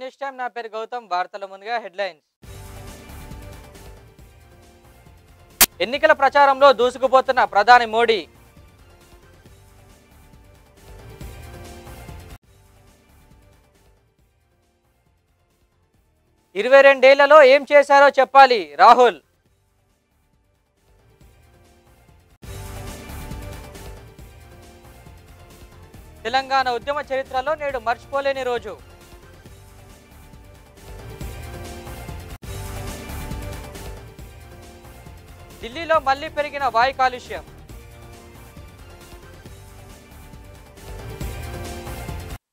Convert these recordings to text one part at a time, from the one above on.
News time నా పేరు గౌతమ్. వార్తల ముందుగా హెడ్లైన్స్. ఎన్నికల ప్రచారంలో దూసుకుపోతున్న ప్రధాని మోడీ. ఇరవై రెండేళ్లలో ఏం చేశారో చెప్పాలి రాహుల్. తెలంగాణ ఉద్యమ చరిత్రలో నేడు మర్చిపోలేని రోజు. ఢిల్లీలో మళ్లీ పెరిగిన వాయు కాలుష్యం.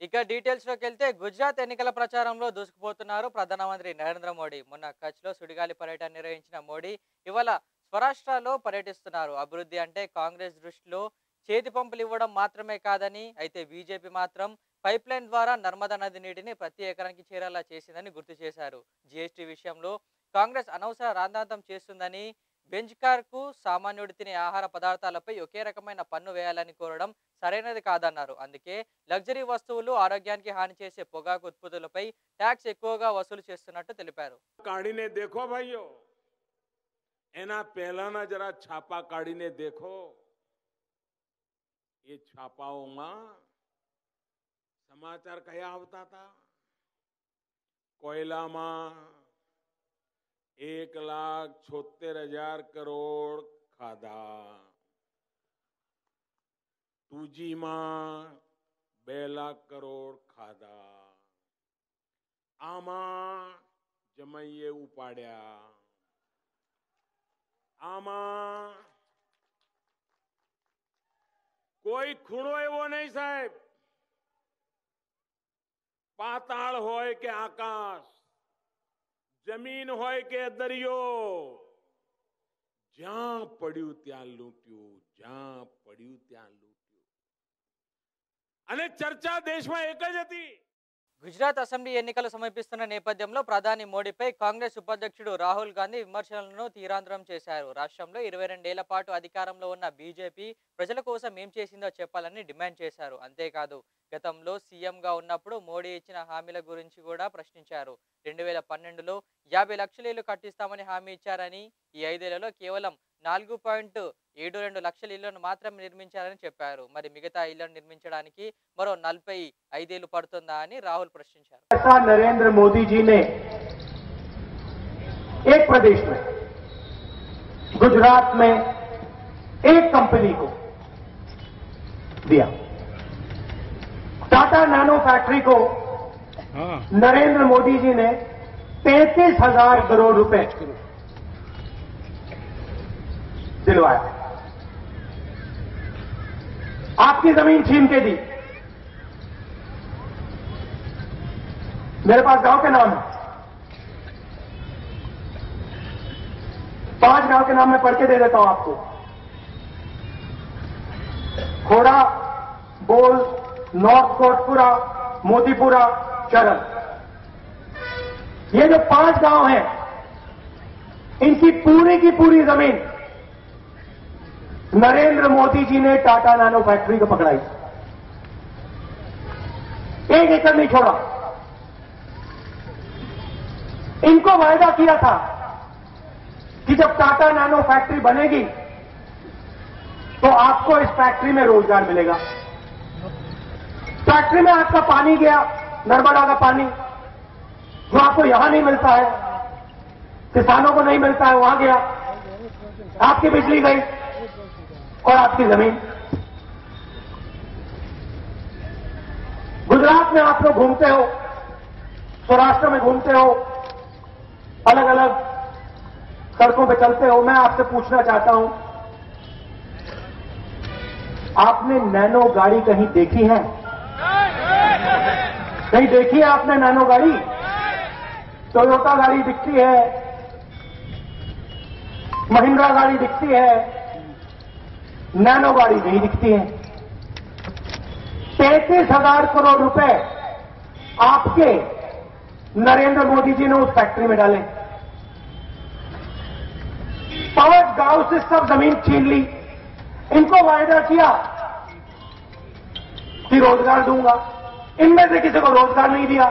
ఇక డీటెయిల్స్ లోకి వెళ్తే గుజరాత్ ఎన్నికల ప్రచారంలో దూసుకుపోతున్నారు ప్రధానమంత్రి నరేంద్ర మోడీ. మొన్న కచ్లో సుడిగాలి పర్యటన నిర్వహించిన మోడీ ఇవాళ స్వరాష్ట్రలో పర్యటిస్తున్నారు. అభివృద్ధి అంటే కాంగ్రెస్ దృష్టిలో చేతి పంపులు ఇవ్వడం మాత్రమే కాదని, అయితే బీజేపీ మాత్రం పైప్ లైన్ ద్వారా నర్మదా నది నీటిని ప్రతి ఎకరానికి చేరేలా చేసిందని గుర్తు చేశారు. జీఎస్టీ విషయంలో కాంగ్రెస్ అనవసర రాద్ధాంతం చేస్తుందని, బెంచ్ కార్కు సామాన్యుడు తినే ఆహార పదార్థాలపై ఒకే రకమైన పన్ను వేయాలని కోరడం సరైనది కాదన్నారు. అందుకే లగ్జరీ వస్తువులు, ఆరోగ్యానికి హాని చేసే పొగాకు ఉత్పత్తులపై ట్యాక్స్ ఎక్కువగా వసూలు చేస్తున్నట్టు తెలిపారు. काढ़ीने देखो भाइयों, एना पहला ना जरा छापा काढ़ीने देखो. ये छापाओं में समाचार कया होता था. कोयला में 1,76,000 करोड़ खाधा, 2G में 2 लाख करोड़ खाधा. आमा जमैये उपाड्या. आमा कोई खूणो एवो नहीं साहेब. पाताल होय के आकाश, जमीन होय के दरियो, ज्यां पड्યું ત્યાં લૂંટ્યું, જ્યાં પड्યું ત્યાં લૂંટ્યું. અને ચર્ચા દેશમાં એક જ હતી. గుజరాత్ అసెంబ్లీ ఎన్నికలు సమీపిస్తున్న నేపథ్యంలో ప్రధాని మోడీపై కాంగ్రెస్ ఉపాధ్యక్షుడు రాహుల్ గాంధీ విమర్శలను తీవ్రాంతరం చేశారు. రాష్ట్రంలో 22 ఏళ్ల పాటు అధికారంలో ఉన్న బీజేపీ ప్రజల కోసం ఏం చేసిందో చెప్పాలని డిమాండ్ చేశారు. అంతేకాదు గతంలో సీఎంగా ఉన్నప్పుడు మోడీ ఇచ్చిన హామీల గురించి కూడా ప్రశ్నించారు. 2012లో 50 లక్షల ఇళ్లు కట్టిస్తామని హామీ ఇచ్చారని, ఈ 5 ఏళ్లలో కేవలం 4.72 లక్షల ఇళ్లను మాత్రమే నిర్మించారని చెప్పారు. మరి మిగతా ఇళ్లను నిర్మించడానికి మరో 45 ఏళ్లు పడుతుందా అని రాహుల్ ప్రశ్నించారు. नरेंद्र मोदी जी ने एक प्रदेश में, गुजरात में एक कंपनी को दिया. टाटा नैनो फैक्ट्री को नरेंद्र मोदी जी ने 33,000 करोड़ रुपए दिलवाया. आपकी जमीन छीन के दी. मेरे पास गांव के नाम है, 5 गांव के नाम मैं पढ़ के दे देता हूं आपको. खोड़ा, बोल, नॉर्थ कोटपुरा, मोतीपुरा, चरण. ये जो 5 गांव हैं, इनकी पूरी की पूरी जमीन नरेंद्र मोदी जी ने टाटा नैनो फैक्ट्री को पकड़ाई. 1 एकड़ नहीं छोड़ा. इनको वायदा किया था कि जब टाटा नैनो फैक्ट्री बनेगी तो आपको इस फैक्ट्री में रोजगार मिलेगा. फैक्ट्री में आपका पानी गया, नर्मदा का पानी, जो आपको यहां नहीं मिलता है, किसानों को नहीं मिलता है, वहां गया. आपकी बिजली गई और आपकी जमीन. गुजरात में आप लोग घूमते हो, सौराष्ट्र में घूमते हो, अलग अलग सड़कों पे चलते हो. मैं आपसे पूछना चाहता हूं, आपने नैनो गाड़ी कहीं देखी है? कहीं देखी है आपने नैनो गाड़ी? टोयोटा गाड़ी दिखती है, महिंद्रा गाड़ी दिखती है, नैनो गाड़ी नहीं दिखती है. 33,000 करोड़ रुपए आपके नरेंद्र मोदी जी ने उस फैक्ट्री में डाले. 5 गांव से सब जमीन छीन ली. इनको वायदा किया कि रोजगार दूंगा, इनमें से किसी को रोजगार नहीं दिया.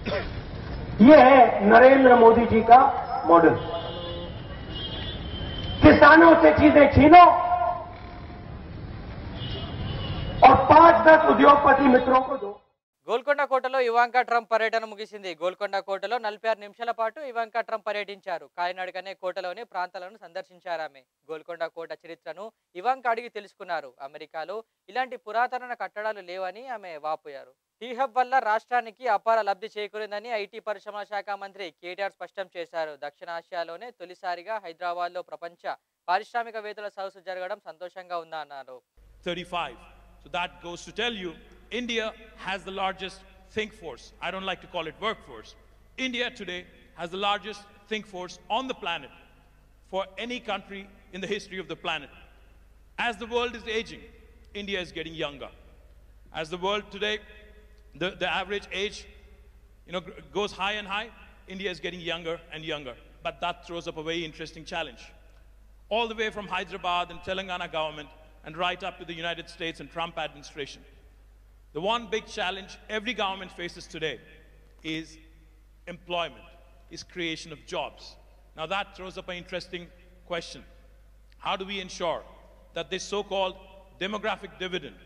ये है नरेंद्र मोदी जी का मॉडल। किसानों से चीजें छीनो और 5-10 उद्योगपति मित्रों को दो। గోల్కొండ కోటలో ఇవాంకా ట్రంప్ పర్యటన ముగిసింది. గోల్కొండ కోటలో 46 నిమిషాల పాటు ఇవాంకా ట్రంప్ పర్యటించారు. కాలినడకనే కోటలోని ప్రాంతాలను సందర్శించారు. ఆమె గోల్కొండ కోట చరిత్రను ఇవాంకా అడిగి తెలుసుకున్నారు. అమెరికాలో ఇలాంటి పురాతన కట్టడాలు లేవని ఆమె వాపోయారు. టీ హబ్ వల్ల రాష్ట్రానికి అపార లబ్ధి చేకూరిందని ఐటీ పరిశ్రమల శాఖ మంత్రి కేటీఆర్ స్పష్టం చేశారు. దక్షిణాసియాలోనే తొలిసారిగా హైదరాబాద్లో ప్రపంచ పారిశ్రామికవేత్తల సదస్సు జరగడం సంతోషంగా ఉందన్నారు. 35. So that goes to tell you, India has the largest think force. I don't like to call it workforce. India today has the largest think force on the planet for any country in the history of the planet. As the world is aging, India is getting younger. As the world today, the average age, goes high and high, India is getting younger and younger. But that throws up a very interesting challenge. All the way from Hyderabad and Telangana government and right up to the United States and Trump administration. The one big challenge every government faces today is employment, is creation of jobs. Now that throws up an interesting question. How do we ensure that this so-called demographic dividend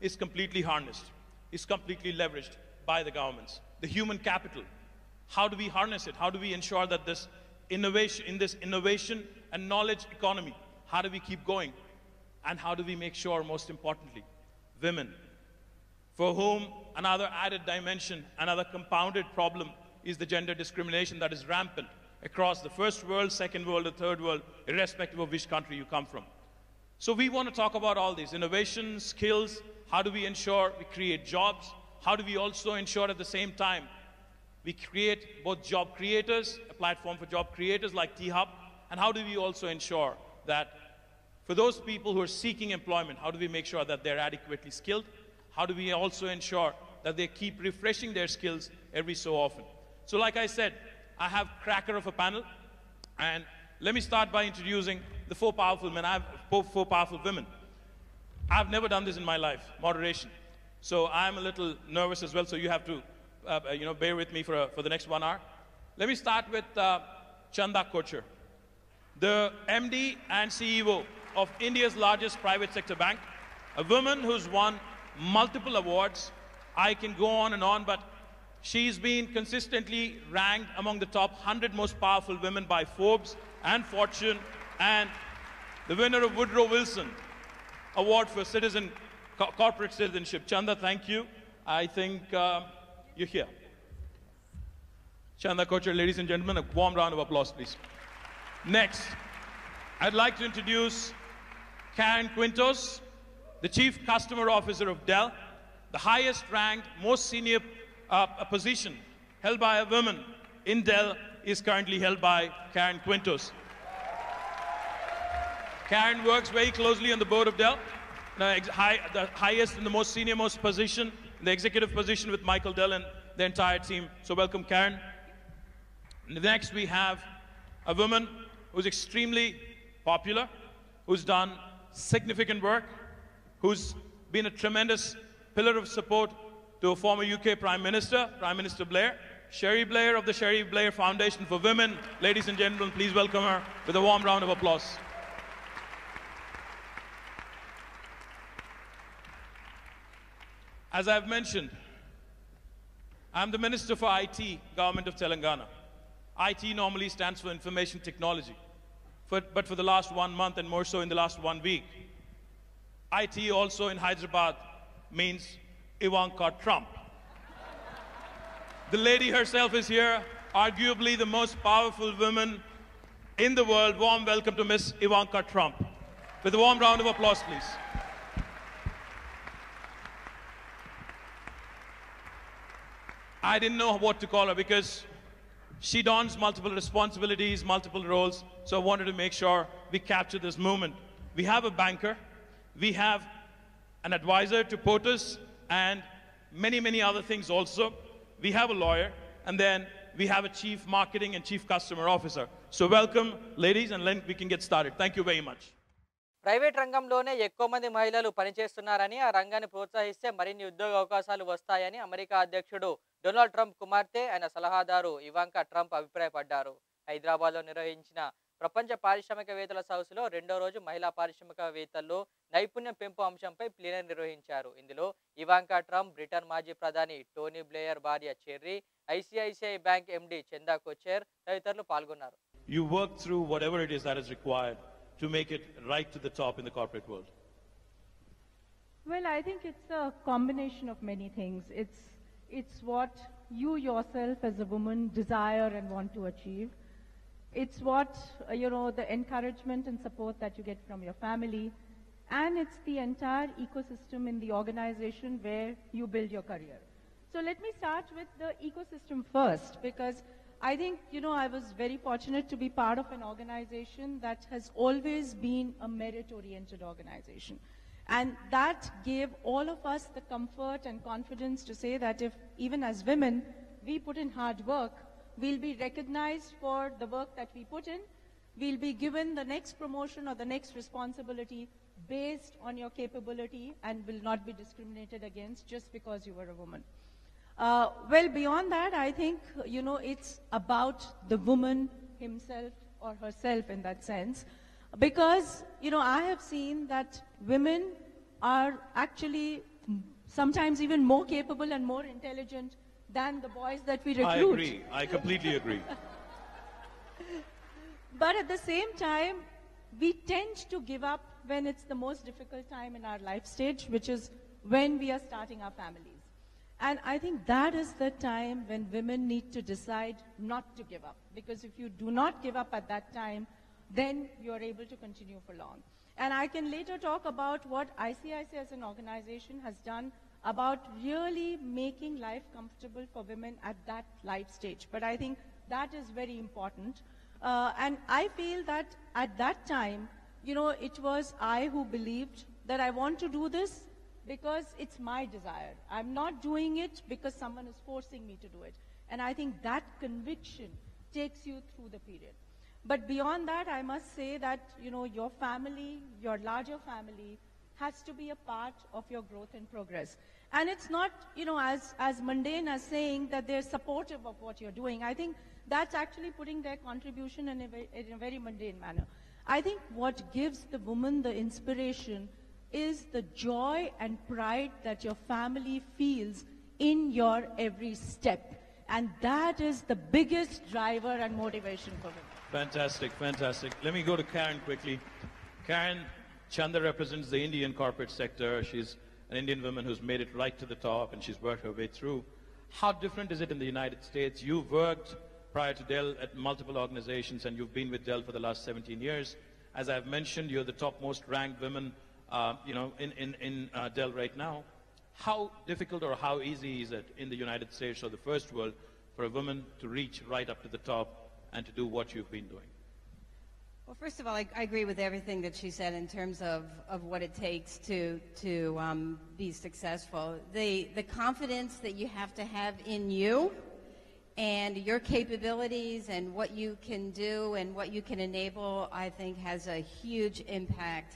is completely harnessed, is completely leveraged by the governments? The human capital, how do we harness it? How do we ensure that this innovation and knowledge economy, how do we keep going? And how do we make sure, most importantly, women, for whom another added dimension, another compounded problem is the gender discrimination that is rampant across the first world, second world, or third world, irrespective of which country you come from. So we want to talk about all these innovation, skills. How do we ensure we create jobs? How do we also ensure at the same time we create both job creators, a platform for job creators like T-Hub, and how do we also ensure that for those people who are seeking employment, how do we make sure that they're adequately skilled? How do we also ensure that they keep refreshing their skills every so often? So like I said, I have cracker of a panel, and let me start by introducing the four powerful men. I have four powerful women. I've never done this in my life, moderation. So I'm a little nervous as well, so you have to bear with me for the next 1 hour. Let me start with Chanda Kochhar, the MD and CEO of India's largest private sector bank, a woman who's won multiple awards. I can go on, but she's been consistently ranked among the top 100 most powerful women by Forbes and Fortune, and the winner of Woodrow Wilson Award for corporate citizenship. Chanda, thank you. I think you're here. Chanda Kochhar, ladies and gentlemen, a warm round of applause, please. Next, I'd like to introduce Karen Quintos, the Chief Customer Officer of Dell, the highest ranked, most senior position held by a woman in Dell is currently held by Karen Quintos. Karen works very closely on the board of Dell, the highest and the most senior most position, the executive position with Michael Dell and the entire team. So welcome, Karen. Next we have a woman who's extremely popular, who's done significant work, who's been a tremendous pillar of support to a former UK Prime Minister, Prime Minister Blair, Sherry Blair of the Sherry Blair Foundation for Women. Ladies and gentlemen, please welcome her with a warm round of applause. As I've mentioned, I'm the Minister for IT, Government of Telangana. IT normally stands for Information Technology, but for the last 1 month and more so in the last 1 week, IT also in Hyderabad means Ivanka Trump. The lady herself is here, arguably the most powerful woman in the world. Warm welcome to Miss Ivanka Trump. With a warm round of applause, please. I didn't know what to call her because she dons multiple responsibilities, multiple roles, so I wanted to make sure we capture this moment. We have a banker, we have an advisor to POTUS, and many other things also. We have a lawyer, and then we have a chief marketing and chief customer officer. So welcome, ladies, and then we can get started. Thank you very much. Private రంగంలోనే ఎక్కువ మంది మహిళలు పనిచేస్తున్నారని, ఆ రంగాన్ని ప్రోత్సహిస్తే మరిన్ని ఉద్యోగ అవకాశాలు వస్తాయని అమెరికా అధ్యక్షుడు డొనాల్డ్ ట్రంప్ కుమార్తె ఆయన సలహాదారు ఇవాంకా ట్రంప్ అభిప్రాయపడ్డారు. హైదరాబాద్లో నిర్వహించిన ప్రపంచ పారిశ్రామికవేత్తల సదస్సులో రెండో రోజు మహిళా పారిశ్రామికవేత్తల్లో నైపుణ్యం పెంపు అంశంపై ప్లీనరీ నిర్వహించారు. ఇందులో ఇవాంకా ట్రంప్, బ్రిటన్ మాజీ ప్రధాని టోనీ బ్లేయర్ భార్య చెర్రీ, ఐసిఐసిఐ బ్యాంక్ ఎండి చందా కొచ్చెర్ తదితరులు పాల్గొన్నారు. You work through whatever it is that is required to make it right to the top in the corporate world. Well, I think it's a combination of many things. It's what you yourself as a woman desire and want to achieve. It's what, the encouragement and support that you get from your family. And it's the entire ecosystem in the organization where you build your career. So let me start with the ecosystem first, because I think, I was very fortunate to be part of an organization that has always been a merit-oriented organization. And that gave all of us the comfort and confidence to say that if, even as women, we put in hard work, we'll be recognized for the work that we put in. We'll be given the next promotion or the next responsibility based on your capability and will not be discriminated against just because you were a woman. Well, beyond that, I think, it's about the woman himself or herself in that sense. Because, I have seen that women are actually sometimes even more capable and more intelligent than the boys that we recruit. I agree. I completely agree. But at the same time, we tend to give up when it's the most difficult time in our life stage, which is when we are starting our families. And I think that is the time when women need to decide not to give up. Because if you do not give up at that time, then you are able to continue for long. And I can later talk about what ICICI as an organization has done about really making life comfortable for women at that life stage. But I think that is very important. And I feel that at that time, it was I who believed that I want to do this because it's my desire. I'm not doing it because someone is forcing me to do it. And I think that conviction takes you through the period. But beyond that, I must say that, your family, your larger family, has to be a part of your growth and progress. And it's not, as mundane as saying that they're supportive of what you're doing. I think that's actually putting their contribution in a very mundane manner. I think what gives the woman the inspiration is the joy and pride that your family feels in your every step. And that is the biggest driver and motivation for women. Fantastic, fantastic. Let me go to Karen quickly. Karen, Chanda represents the Indian corporate sector. She's an Indian woman who's made it right to the top and she's worked her way through. How different is it in the United States? You've worked prior to Dell at multiple organizations and you've been with Dell for the last 17 years. As I've mentioned, you're the top most ranked women in Dell right now. How difficult or how easy is it in the United States or the first world for a woman to reach right up to the top and to do what you've been doing? Well, first of all, I agree with everything that she said in terms of what it takes to be successful. The confidence that you have to have in you and your capabilities and what you can do and what you can enable, I think has a huge impact.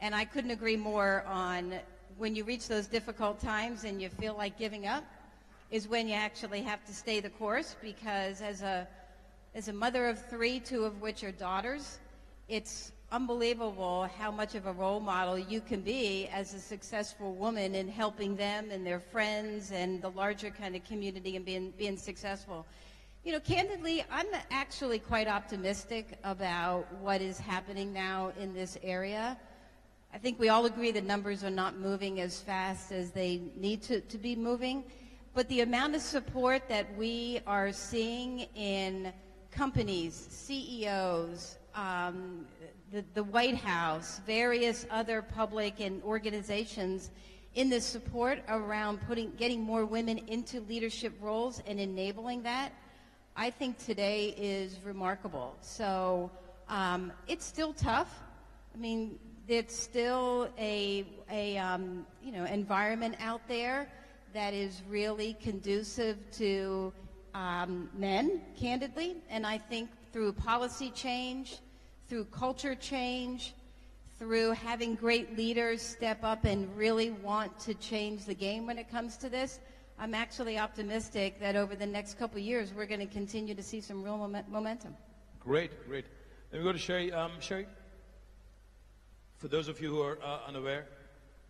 And I couldn't agree more on when you reach those difficult times and you feel like giving up is when you actually have to stay the course, because as a mother of three, two of which are daughters, it's unbelievable how much of a role model you can be as a successful woman in helping them and their friends and the larger kind of community and being successful. Candidly, I'm actually quite optimistic about what is happening now in this area. I think we all agree the numbers are not moving as fast as they need to be moving, but the amount of support that we are seeing in companies, CEOs, the White House, various other public and organizations in the support around getting more women into leadership roles and enabling that, I think today is remarkable. So it's still tough. I mean, it's still a environment out there that is really conducive to men, candidly. And I think through policy change, through culture change, through having great leaders step up and really want to change the game when it comes to this, I'm actually optimistic that over the next couple of years, we're going to continue to see some real momentum. Great, great. Let me go to Sherry. Sherry, for those of you who are unaware,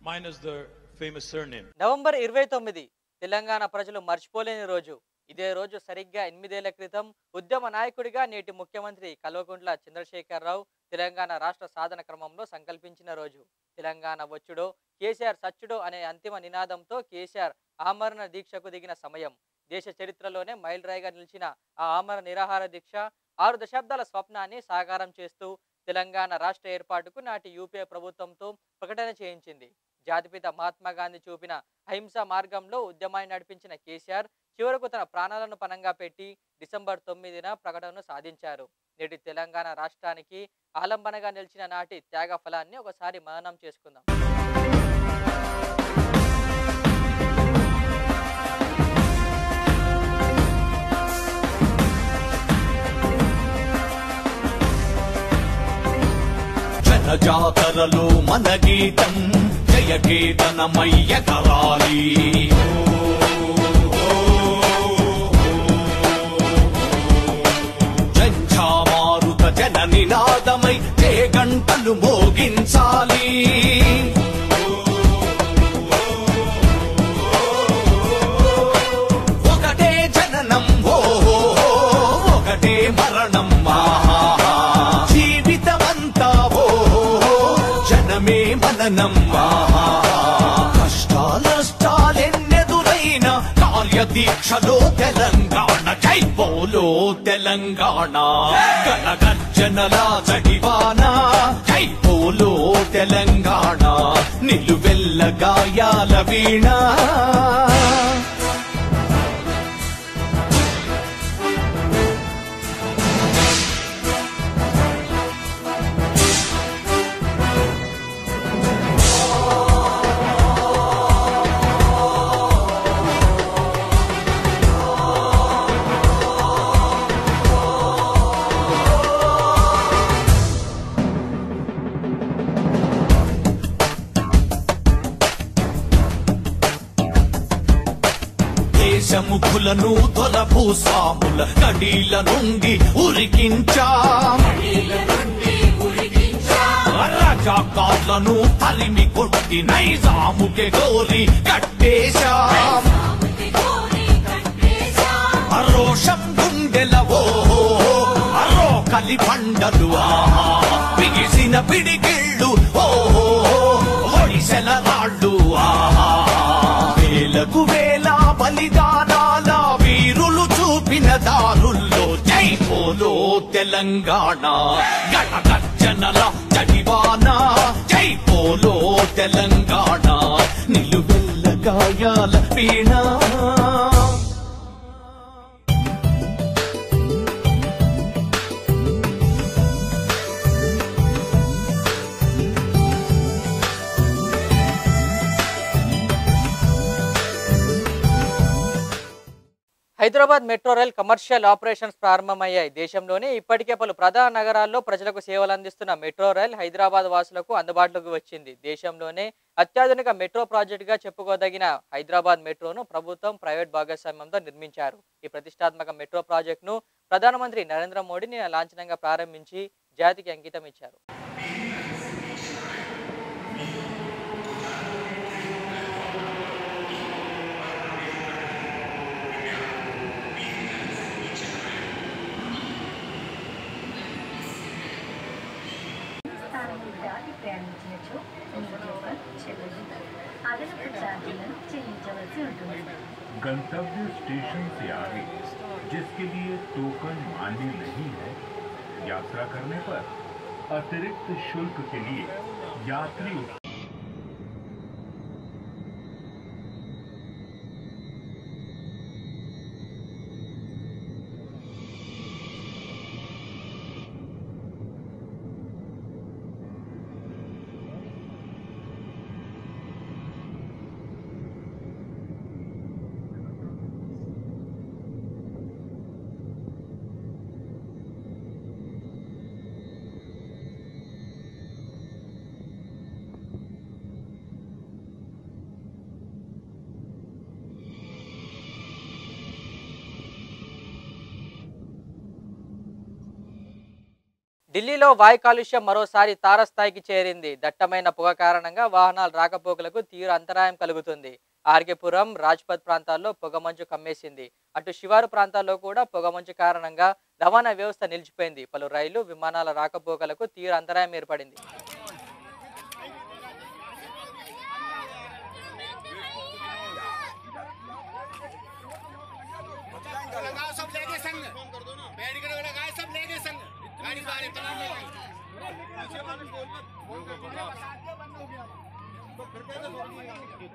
mine is the famous surname. November 29 Telangana ప్రజలు మర్చిపోలేని రోజు. ఇదే రోజు సరిగ్గా 8 ఏళ్ల క్రితం ఉద్యమ నాయకుడిగా నేటి ముఖ్యమంత్రి కల్వకుంట్ల చంద్రశేఖరరావు తెలంగాణ రాష్ట్ర సాధన క్రమంలో సంకల్పించిన రోజు. తెలంగాణ వచ్చుడో కేసీఆర్ సచ్చుడో అనే అంతిమ నినాదంతో కేసీఆర్ ఆమరణ దీక్షకు దిగిన సమయం. దేశ చరిత్రలోనే మైలురాయిగా నిలిచిన ఆ ఆమరణ నిరాహార దీక్ష 6 దశాబ్దాల స్వప్నాన్ని సాకారం చేస్తూ తెలంగాణ రాష్ట్ర ఏర్పాటుకు నాటి యూపీఏ ప్రభుత్వంతో ప్రకటన చేయించింది. జాతిపిత మహాత్మా గాంధీ చూపిన అహింసా మార్గంలో ఉద్యమాన్ని నడిపించిన కేసీఆర్ చివరకు తన ప్రాణాలను పణంగా పెట్టి డిసెంబర్ 9న ప్రకటనను సాధించారు. నేటి తెలంగాణ రాష్ట్రానికి ఆలంబనగా నిలిచిన నాటి త్యాగ ఫలాన్ని ఒకసారి మననం చేసుకుందాం. జాతరలో మన గీతం జయ కేతనమయ్య కరాలి. జంఝామారుత జన నినాదమై జయ గంటలు మోగించాలి. ఒకటే జననం ఒకటే మరణం మననమ్మా. కష్టాలెన్నెదురైన కార్యదీక్షలో తెలంగాణ జై బోలో తెలంగాణ. గణగర్జనల జడివాన జై బోలో తెలంగాణ. నిలువెల్ల గాయాల వీణ ముఖులను తొలభూ స్వాముల కడీల నుండి ఉరికించా. రజాకార్లను తరిమి కొట్టి నైజాముకే గోరి కట్టేశా. రోషం గుండెలవో అరో కలి పండలు బిగిసిన పిడికిళ్ళు ఒడిసెల రాళ్ళు. వేలకు వేల బలిదానాల వీరులు చూపిన దారుల్లో జై బోలో తెలంగాణ. గణగర్జనల జడివాన జై బోలో తెలంగాణ. నిలువెల్ల గాయాల వీణ Hyderabad metro rail commercial operations ప్రారంభమయ్యాయి. దేశంలోనే ఇప్పటికే పలు ప్రధాన నగరాల్లో ప్రజలకు సేవలు అందిస్తున్న మెట్రో రైల్ హైదరాబాద్ వాసులకు అందుబాటులోకి వచ్చింది. దేశంలోనే అత్యాధునిక మెట్రో ప్రాజెక్టుగా చెప్పుకోదగిన హైదరాబాద్ మెట్రోను ప్రభుత్వం ప్రైవేట్ భాగస్వామ్యంతో నిర్మించారు. ఈ ప్రతిష్టాత్మక మెట్రో ప్రాజెక్టును ప్రధానమంత్రి నరేంద్ర మోడీ నిన్న లాంఛనంగా ప్రారంభించి జాతికి అంకితం ఇచ్చారు. गंतव्य स्टेशन से आगे जिसके लिए टोकन मान्य नहीं है, यात्रा करने पर अतिरिक्त शुल्क के लिए यात्री ఢిల్లీలో వాయు కాలుష్యం మరోసారి తారస్థాయికి చేరింది. దట్టమైన పొగ కారణంగా వాహనాల రాకపోకలకు తీవ్ర అంతరాయం కలుగుతుంది. ఆర్కేపురం, రాజ్పథ్ ప్రాంతాల్లో పొగమంచు కమ్మేసింది. అటు శివారు ప్రాంతాల్లో కూడా పొగమంచు కారణంగా రవాణా వ్యవస్థ నిలిచిపోయింది. పలు రైలు, విమానాల రాకపోకలకు తీవ్ర అంతరాయం ఏర్పడింది.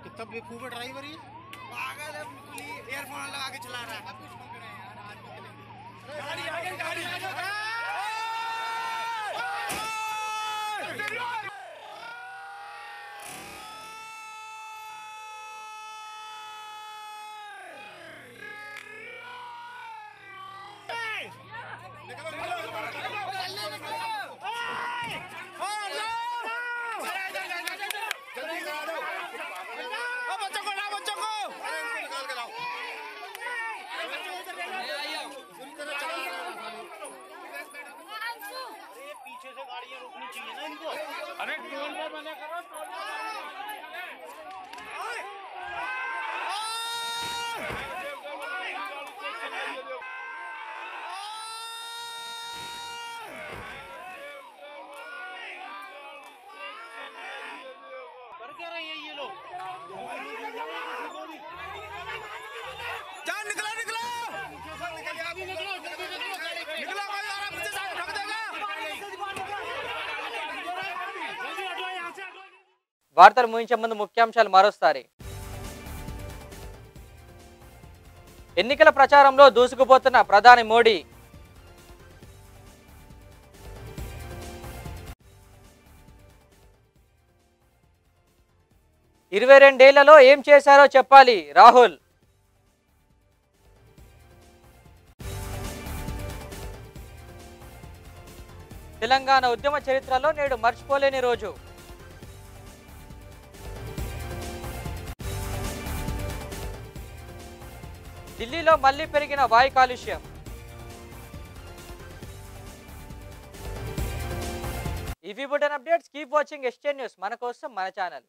कितना बेवकूफ ड्राइवर ही पागल है, ईयरफोन लगा के चला रहा है। गाड़ी आगे, गाड़ी आगे। अरे टोल पे मना करो, टोल कर क्या रहे हैं ये लोग? जान निकला निकला निकलो निकलो వార్తలు ముగించే ముందు ముఖ్యాంశాలు మరోసారి. ఎన్నికల ప్రచారంలో దూసుకుపోతున్న ప్రధాని మోడీ. ఇరవై 22 ఏళ్లలో ఏం చేశారో చెప్పాలి రాహుల్. తెలంగాణ ఉద్యమ చరిత్రలో నేడు మర్చిపోలేని రోజు. ఢిల్లీలో మళ్లీ పెరిగిన వాయు కాలుష్యం. ఇవి bulletin updates. Keep watching S10 news. మన కోసం మన ఛానల్.